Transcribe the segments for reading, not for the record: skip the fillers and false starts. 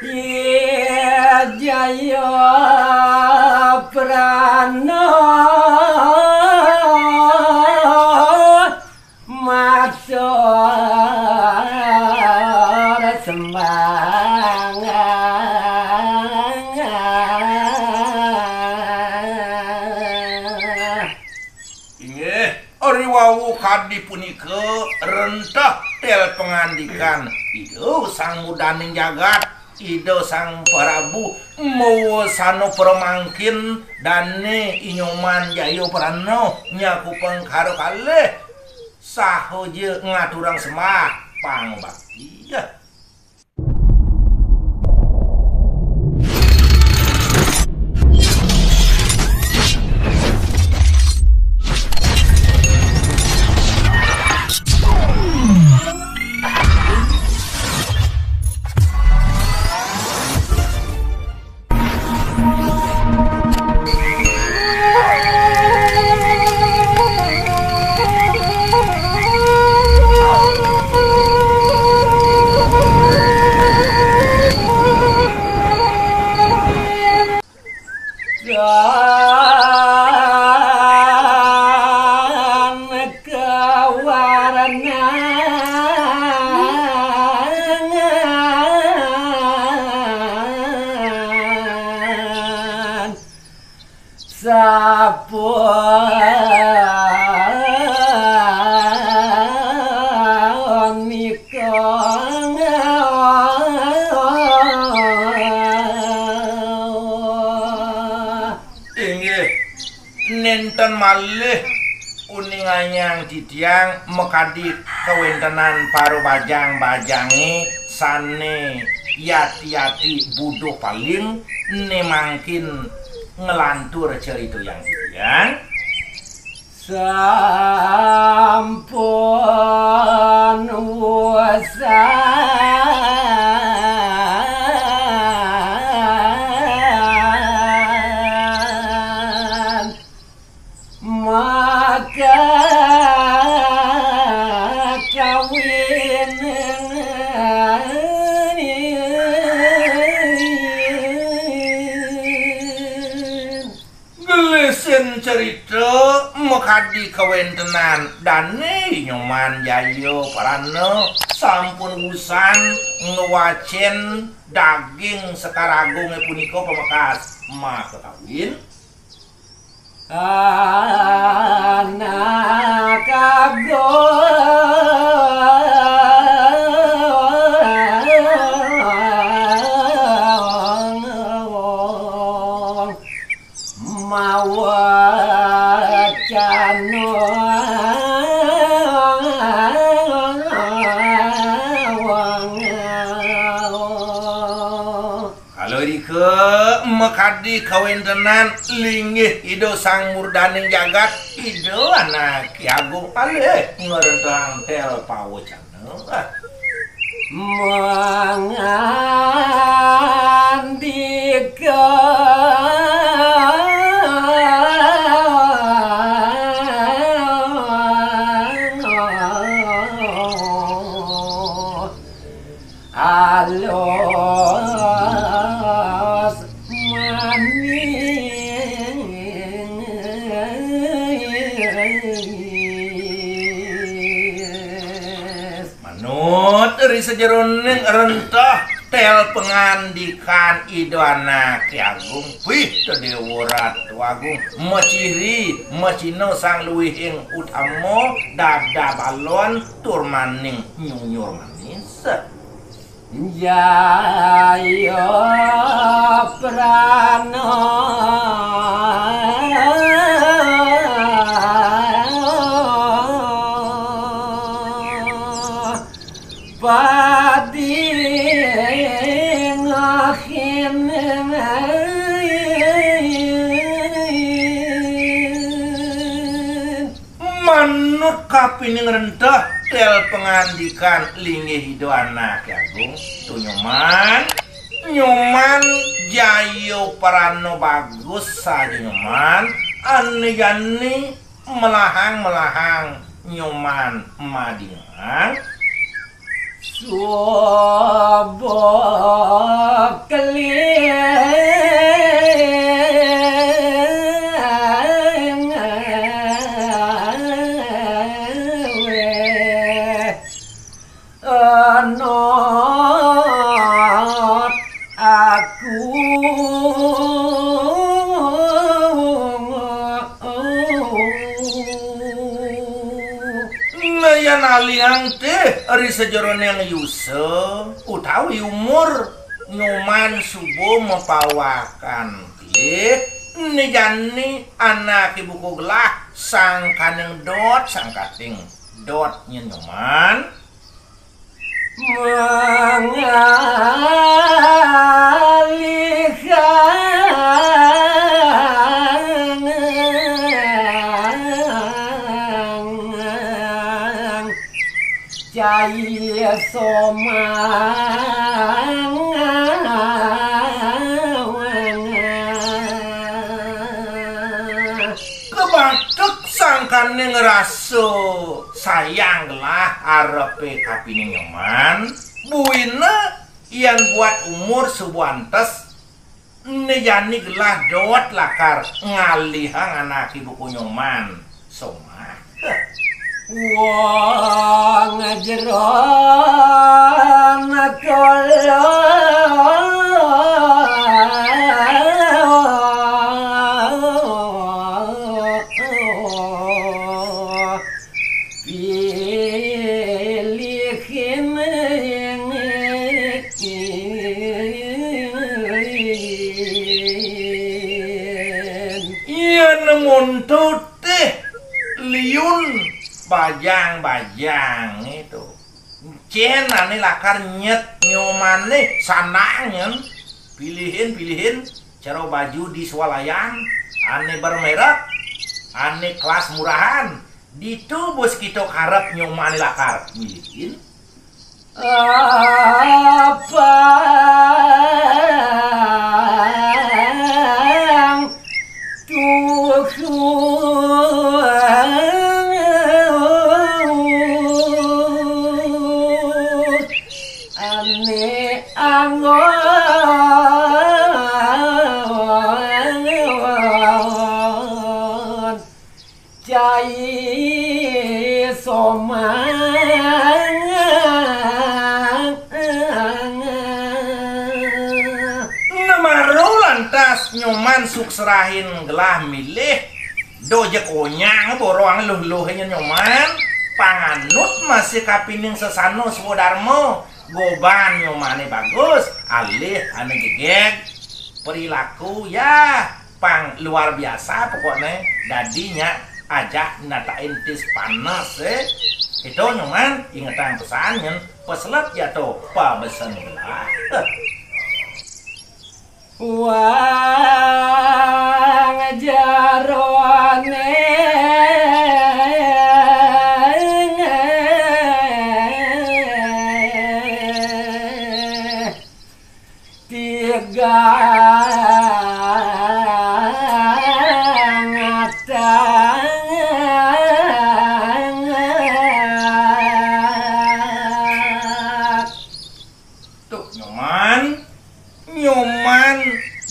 Ye Jaya Prana Maksor Sembangan Inggih, ari wau kadi punika rentah tel pengandikan Ido sang mudaning jagat Ido sang Prabu mawasana pramangkin dane inyoman Jayo Prana nyaku pengkaro kalih sahoje ngaturang semah pangbakti ya. Nenten malih uninganyang titiang mekadi kewentenan paro bajang-bajange sane yati-yati budo paling nemangkin ngelantur cerita yang titiang sampun wasan maka kawin gelesin cerita mekadi kewentenan dane nyoman Jayo Prana sampun usan ngewacen daging sekaragung punika pemekas maka kawin anak agong mawacana kalau dike mekadi kawentenan linggih Ido sang murdaning jagat Ido anak Ki Agung alih ngerentang tel pawacana mangandika alos manis manut dari sejeroning rentah tel pengandikan Ido anak Ki Agung wih tedewurat wagung maciri macino sang luwihing utama dada balon turmaning nyunyur manis Jaya Prana padi ngakhin manut kapining rentah tel pengandikan linggih Ido anak Ki Agung tu nyoman Jayo Prana bagus saja nyoman ane-ane melahang nyoman madingang Subuh Not aku Layan aliang teh ari sejeron yang yuse utawi umur nyuman subuh mepawakan pilih nijani anak ibuku gelah sang kaneng dot sang kating dot nyuman mengalihkan jaya somang kebatuk sang kaneng raso sayang gelah arepe kapine nyoman buina yang buat umur sebuantes nejani gelah dot lakar ngalihang anak ibuku nyoman somah wong jeron kala pilihin iya nemun teh liun bajang-bajang itu cen ane lakar nyet nyomane sanangen pilihin cara baju di swalayan ane bermerek ane kelas murahan ditu bos kita karep nyomane lakar milihin apa ane angon cai somang namaru lantas nyoman sukserahin gelah milih dojek onyang borong luh-luhnya nyoman panganut masih kapining sesano swadarmo goban nyomane bagus alih ane gegek perilaku ya pang luar biasa pokoknya dadinya aja natain tis panas itu nyoman ingetan pesannya peslet ya tuh pabesen lah wang jarone tiga tuh nyoman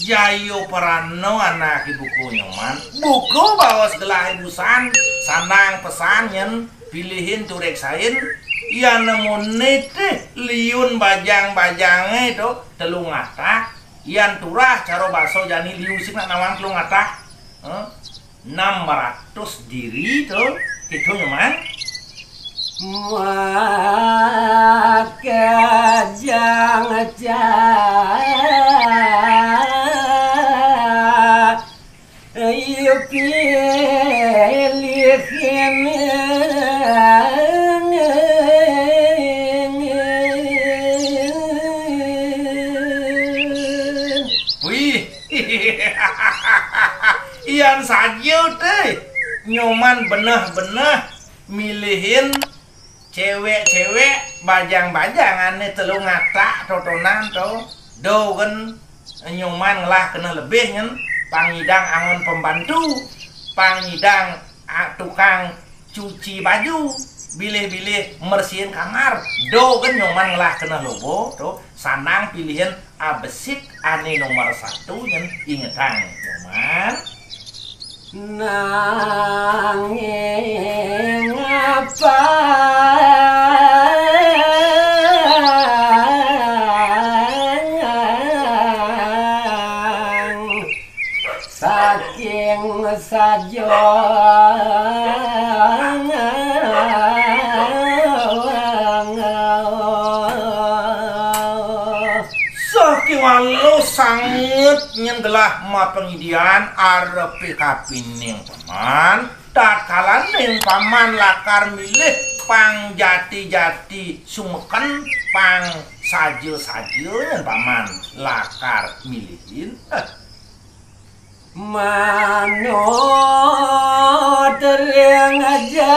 jayo perano anak ibuku nyoman buku bawa segala ibusan sanang pesanyen pilihin turek sain ya nemu nete liun bajang-bajangnya itu telung ngata yang turah cara bakso jani liusik nak nawang telung ngata 600 diri tuh gitu nyoman maka jangan pilihin wih ian saja teh nyoman benah-benah milihin cewek-cewek bajang-bajangan nih telung ngata totonan tuh dogen nyoman lah kena lebihnya pangidang angon pembantu pangidang tukang cuci baju bilih-bilih mersihin kamar do kan nyoman ngelah kena lobo tuh sanang pilihan abesik ane nomor 1 yang ingetang nyoman nanging apa saking saja walau sangat nyendelah ma pengidian arepe kapining paman tak kalan ning paman lakar milih pang jati-jati sumeken pang sajil-sajil yang paman lakar milihin manut ring aja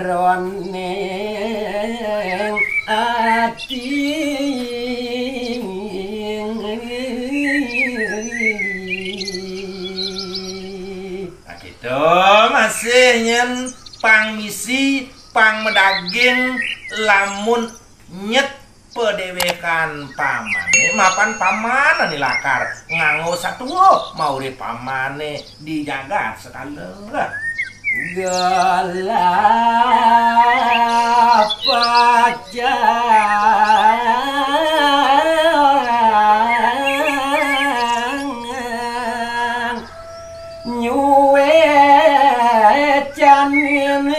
roning ati nah gitu masih nyen pang misi pang medaging lamun nyet pedewekan pamane mapan pamane lakar nganggo satu mauri pamane dijaga sekali gelap pajang nyuwe canin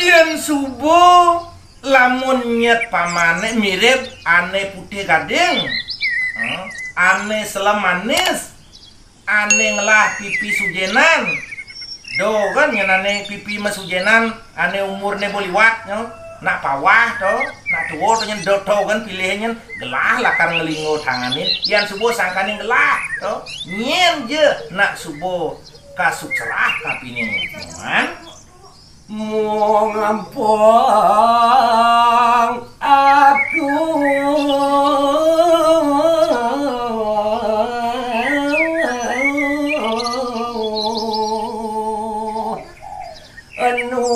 yen subuh lamun nyet pamane mirip ane putih gading ane selam manis ane ngelah pipi sujenan do kan yang ane pipi masujenan ane umurnya boliwat nak pawah to nak tuwo to nyen do to kan pilihnya gelah lakar ngelingo tanganin yang subuh sangkanin gelah to nyen je nak subuh kasuk cerah kapining man mau ngampung aku anu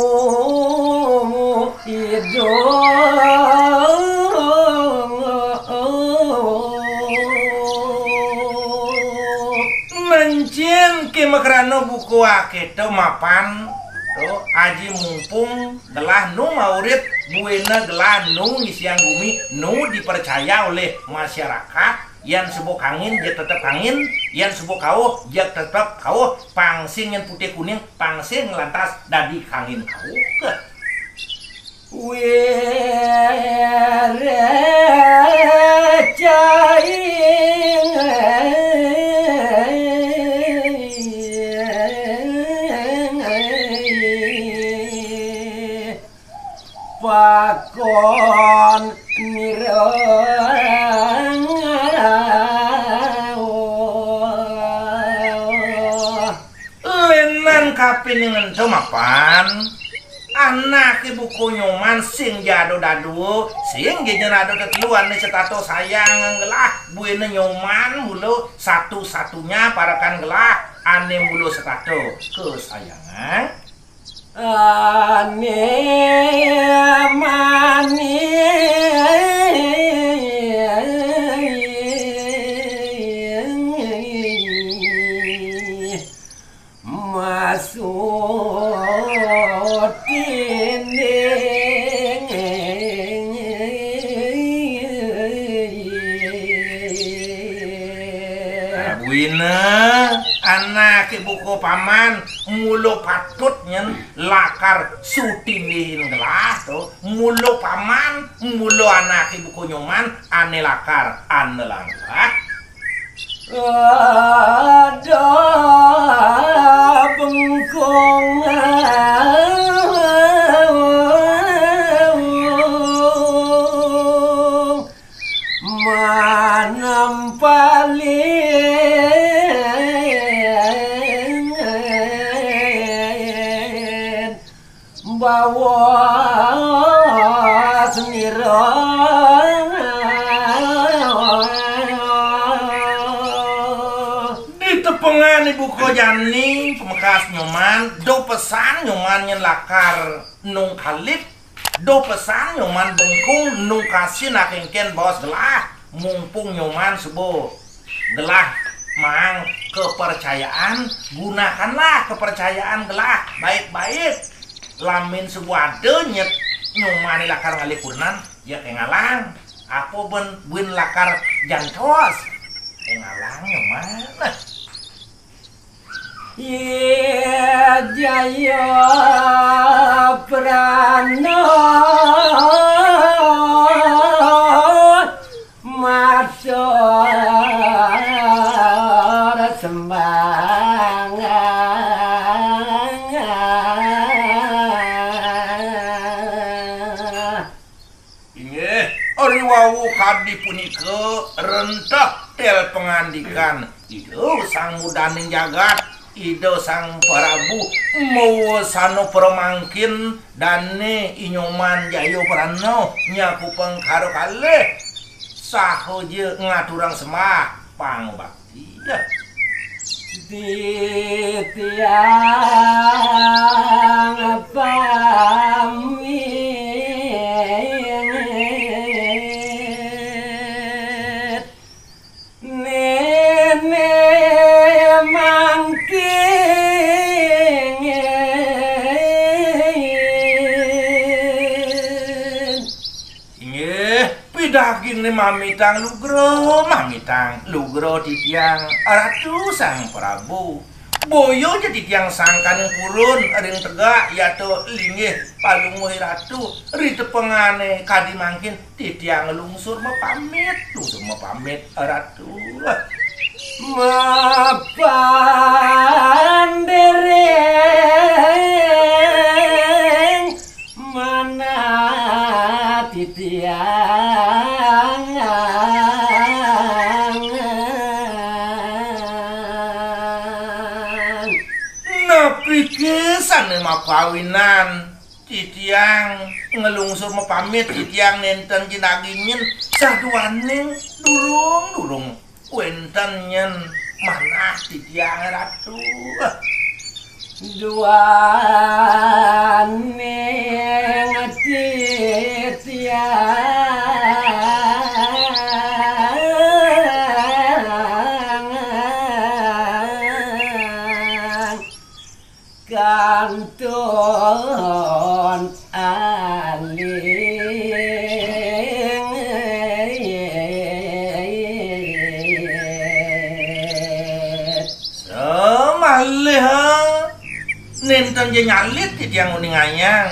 mencin ke makrano buku aketo mapan tuh aji mumpung gelah nu maurip buena gelah nu ngisiang bumi nu dipercaya oleh masyarakat yang sebuah kangin dia tetap kangin yang sebuah kau dia tetap kau pangsing yang putih kuning pangsing lantas dadi kangin kau ke were caing pakon nirang lenan kapiningan tuh mapan anak ibu nyoman sing jado dadu sing jado keteluan nih setato sayang gelah buena nyoman mulu satu-satunya parakan gelah ane mulu setato kesayangan ane mani masuk dinding Wina anak ibuku paman mulu patutnya lakar sutinihin gelas tuh mulu paman mulu anak ibuku nyoman ane lakar ane langkah ada bengkong manampalin bawa semiro di tepengan ibu kojani pemekas nyoman do pesan nyoman nyen lakar nung khalif do pesan nyoman bengkung nung kasih nakengken bos gelah mumpung nyoman sebo gelah mang kepercayaan gunakanlah kepercayaan gelah baik-baik lamin sebuah denyet nyoman lakar ngalipurnan ya kengalang apa ben lakar jantos kengalang nyoman Ye jaya prano masor sembangan inggih ori wau kadi punika rentah tel pengandikan ieu sang mudaning jagat Ido sang Prabu mau sano permangkin dane inyoman jayo prano nyaku pengkaro kalih sahoje ngaturang semah pangbakti ya di tiang pamit nenek mangking inggih pidaging ni mamitang lugro di tiang ratu sang Prabu boyo jadi tiang sangkan yang purun ring tegak yato linggih palunguh ratu rite pengane kadi mangkin di tiang lungsur mapamit ratu mapandereng mana titiang nepi kesan mapawinan titiang ngelungsur mapamit titiang nenten jinagingin saduaning durung wenten nyen manah titiang ratu duaning titiang kantun aling semalih nenten je nyalit di tiang uninganyang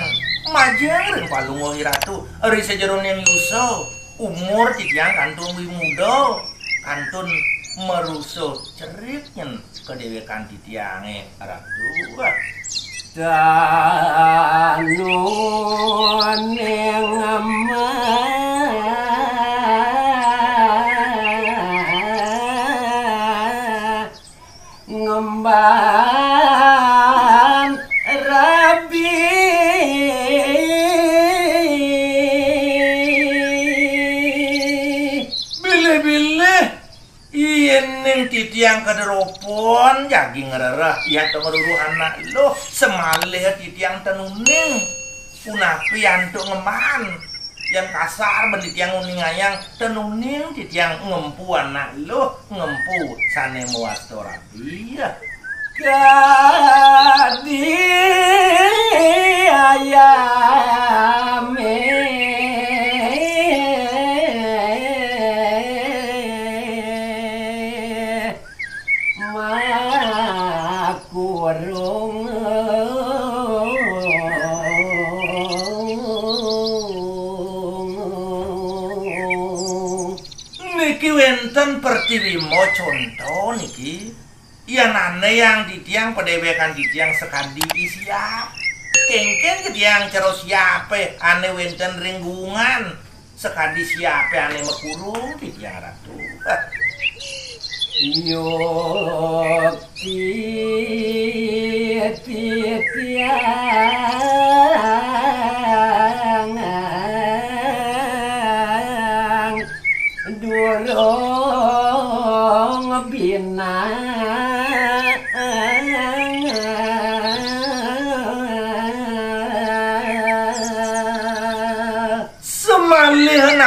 majang ring palunguh ratu eri sejeron yang yuso umur di tiang kantun muda kantun merusuh ceritnyen kedewekan di tiange ratu danun yang ngemban rabi bilih-bilih iening titiang kaderopon jagi ngererah iya to ngeruruh anak lo semalih titiang tenuning punapi antuk ngeman yang kasar benditiang uningayang tenuning titiang ngempu anak lo ngempu sane muasto rapi ya kadi ayame makurung niki wenten pertiwimo contoh niki ya nane yang di tiang pedewekan di tiang sekadi siap kengken ke tiang ceros siape ane wenten ringgungan sekadi siape ane mekurung di tiang ratu Yoti titiang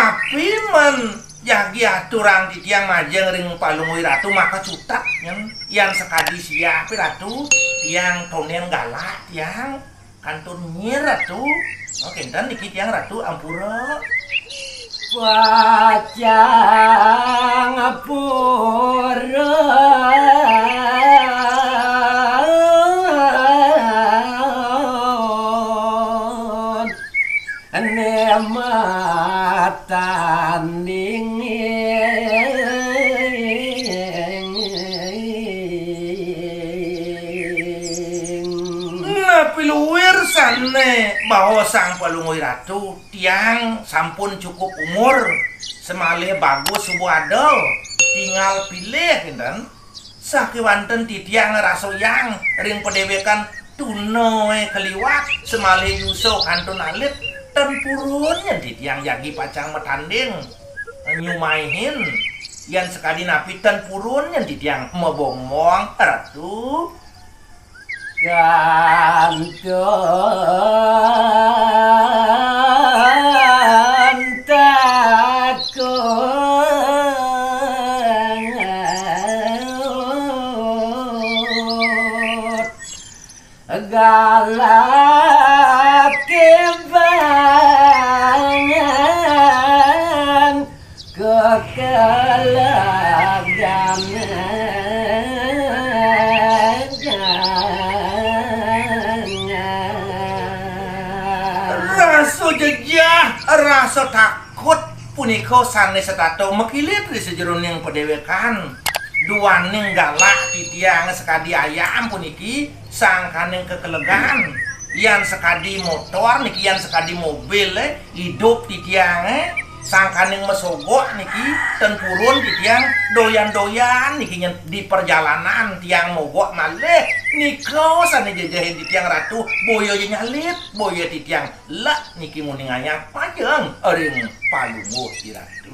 tapi men jagi aturan di tiang majeng ring palungui ratu maka cutak yang sekadi siap ratu tiang tonen galak tiang kantun nyir ratu oke dan dikit tiang ratu ampura Pacang pura nematan piluwir sane bahwa sang palungui ratu tiang sampun cukup umur semalih bagus sebuah adol tinggal pilih kinten sakiwanten ti tiang rasoyang ring pedewekan tunoe keliwat semalih yuso kantun alit dan purunnya di tiang jagi pacang metanding nyumaihin yang sekali napi dan purunnya di tiang mebomong ratu Gantung takut galak kebangan Raso jejah, rasa takut puniko sanes setato mekilit di sejeroning pedewekan duaning galak titiang sekadi ayam puniki sangkaning kekelegan yang sekadi motor niki yang sekadi mobil hidup titiang sangkaning mesogok niki ten purun titiang doyan-doyan niki di perjalanan tiang mogok malih niko sane jajahin titiang ratu boyo nyalit boyo titiang lah niki muninganya pajeng ering palunguh si ratu